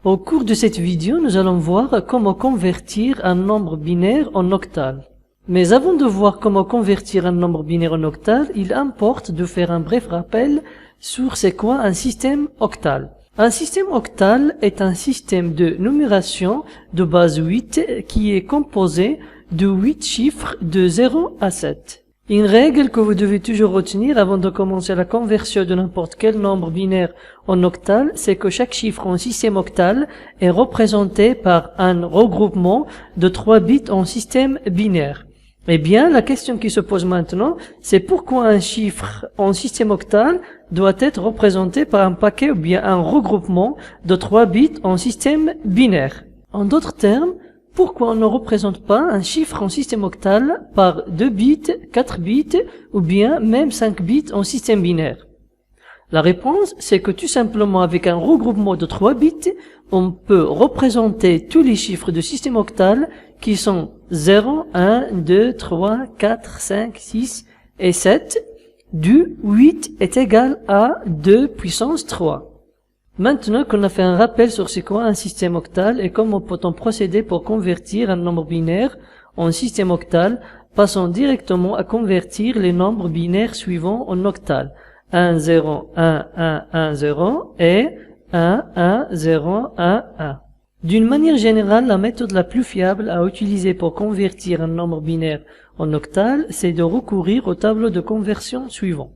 Au cours de cette vidéo, nous allons voir comment convertir un nombre binaire en octal. Mais avant de voir comment convertir un nombre binaire en octal, il importe de faire un bref rappel sur c'est quoi un système octal. Un système octal est un système de numération de base 8 qui est composé de 8 chiffres de 0 à 7. Une règle que vous devez toujours retenir avant de commencer la conversion de n'importe quel nombre binaire en octal, c'est que chaque chiffre en système octal est représenté par un regroupement de 3 bits en système binaire. Eh bien, la question qui se pose maintenant, c'est pourquoi un chiffre en système octal doit être représenté par un paquet ou bien un regroupement de 3 bits en système binaire. En d'autres termes, pourquoi on ne représente pas un chiffre en système octal par 2 bits, 4 bits ou bien même 5 bits en système binaire? La réponse, c'est que tout simplement avec un regroupement de 3 bits, on peut représenter tous les chiffres de système octal qui sont 0, 1, 2, 3, 4, 5, 6 et 7, d'où 8 est égal à 2 puissance 3. Maintenant qu'on a fait un rappel sur c'est quoi un système octal et comment peut-on procéder pour convertir un nombre binaire en système octal, passons directement à convertir les nombres binaires suivants en octal. 1, 0, 1, 1, 1, 0 et 1, 1, 0, 1, 1. D'une manière générale, la méthode la plus fiable à utiliser pour convertir un nombre binaire en octal, c'est de recourir au tableau de conversion suivant.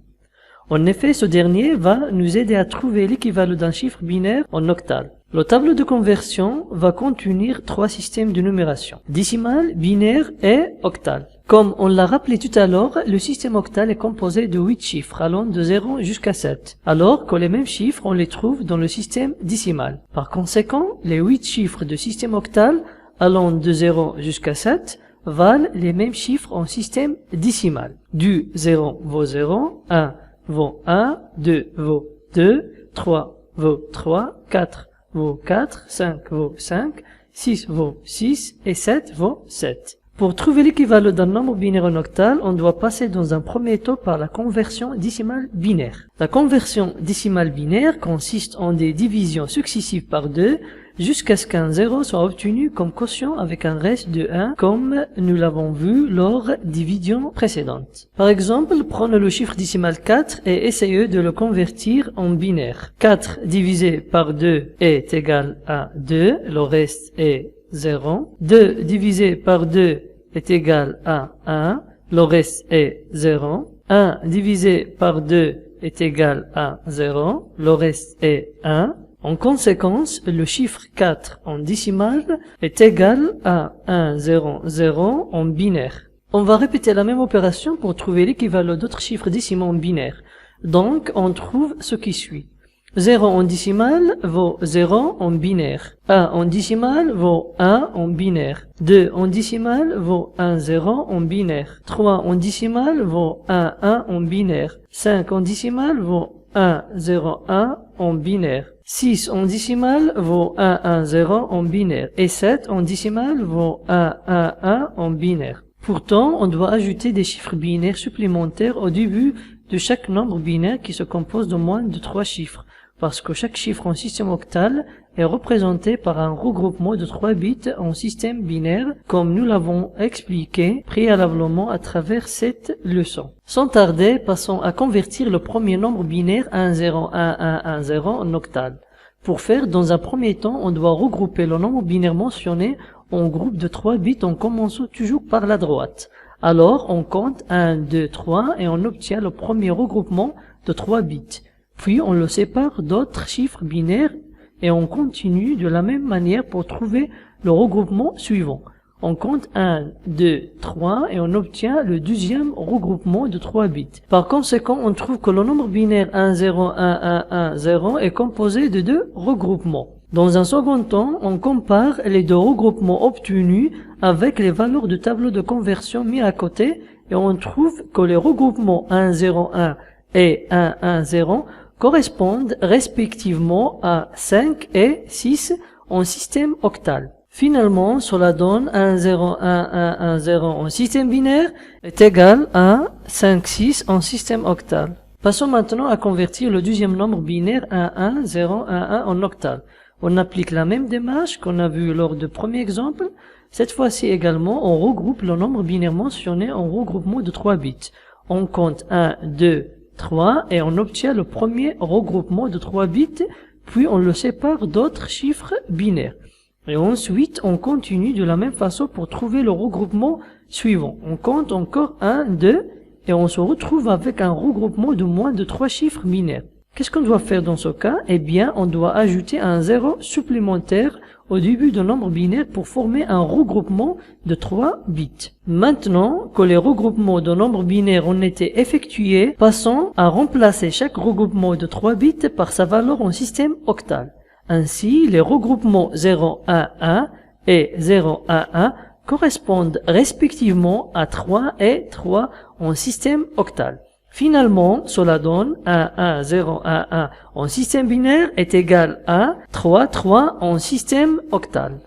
En effet, ce dernier va nous aider à trouver l'équivalent d'un chiffre binaire en octal. Le tableau de conversion va contenir 3 systèmes de numération: décimal, binaire et octal. Comme on l'a rappelé tout à l'heure, le système octal est composé de 8 chiffres allant de 0 jusqu'à 7, alors que les mêmes chiffres on les trouve dans le système décimal. Par conséquent, les 8 chiffres de système octal allant de 0 jusqu'à 7 valent les mêmes chiffres en système décimal. Du 0 vaut 0, 1 vaut 1, 2 vaut 2, 3 vaut 3, 4 vaut 4, 5 vaut 5, 6 vaut 6 et 7 vaut 7. Pour trouver l'équivalent d'un nombre binaire en octal, on doit passer dans un premier temps par la conversion décimale binaire. La conversion décimale binaire consiste en des divisions successives par 2 jusqu'à ce qu'un 0 soit obtenu comme quotient avec un reste de 1, comme nous l'avons vu lors des vidéos précédentes. Par exemple, prenons le chiffre décimal 4 et essayez de le convertir en binaire. 4 divisé par 2 est égal à 2, le reste est 0. 2 divisé par 2 est égal à 1, le reste est 0. 1 divisé par 2 est égal à 0, le reste est 1. En conséquence, le chiffre 4 en décimal est égal à 1, 0, 0 en binaire. On va répéter la même opération pour trouver l'équivalent d'autres chiffres décimaux en binaire. Donc, on trouve ce qui suit. 0 en décimal vaut 0 en binaire. 1 en décimal vaut 1 en binaire. 2 en décimal vaut 1, 0 en binaire. 3 en décimal vaut 1, 1 en binaire. 5 en décimal vaut 1, 0, 1 en binaire. 6 en décimal vaut 1, 1, 0 en binaire. Et 7 en décimal vaut 1, 1, 1 en binaire. Pourtant, on doit ajouter des chiffres binaires supplémentaires au début de chaque nombre binaire qui se compose de moins de 3 chiffres, parce que chaque chiffre en système octal est représenté par un regroupement de 3 bits en système binaire, comme nous l'avons expliqué préalablement à travers cette leçon. Sans tarder, passons à convertir le premier nombre binaire 1, 0, 1, 1, 1, 0 en octal. Pour faire, dans un premier temps, on doit regrouper le nombre binaire mentionné en groupe de 3 bits en commençant toujours par la droite. Alors, on compte 1, 2, 3 et on obtient le premier regroupement de 3 bits. Puis, on le sépare d'autres chiffres binaires et on continue de la même manière pour trouver le regroupement suivant. On compte 1, 2, 3 et on obtient le deuxième regroupement de 3 bits. Par conséquent, on trouve que le nombre binaire 1, 0, 1, 1, 1, 0 est composé de 2 regroupements. Dans un second temps, on compare les 2 regroupements obtenus avec les valeurs du tableau de conversion mis à côté et on trouve que les regroupements 1, 0, 1 et 1, 1, 0 correspondent respectivement à 5 et 6 en système octal. Finalement, cela donne 1, 0, 1, 1, 1, 0 en système binaire est égal à 5, 6 en système octal. Passons maintenant à convertir le deuxième nombre binaire 1, 1, 0, 1, 1 en octal. On applique la même démarche qu'on a vue lors du premier exemple. Cette fois-ci également, on regroupe le nombre binaire mentionné en regroupement de 3 bits. On compte 1, 2, 3 et on obtient le premier regroupement de 3 bits, puis on le sépare d'autres chiffres binaires. Et ensuite, on continue de la même façon pour trouver le regroupement suivant. On compte encore 1, 2 et on se retrouve avec un regroupement de moins de 3 chiffres binaires. Qu'est-ce qu'on doit faire dans ce cas? Eh bien, on doit ajouter un 0 supplémentaire au début d'un nombre binaire pour former un regroupement de 3 bits. Maintenant que les regroupements de nombres binaires ont été effectués, passons à remplacer chaque regroupement de 3 bits par sa valeur en système octal. Ainsi, les regroupements 0, 1, 1 et 0, 1, 1 correspondent respectivement à 3 et 3 en système octal. Finalement, cela donne 1, 1, 0, 1, 1 en système binaire est égal à 3, 3 en système octal.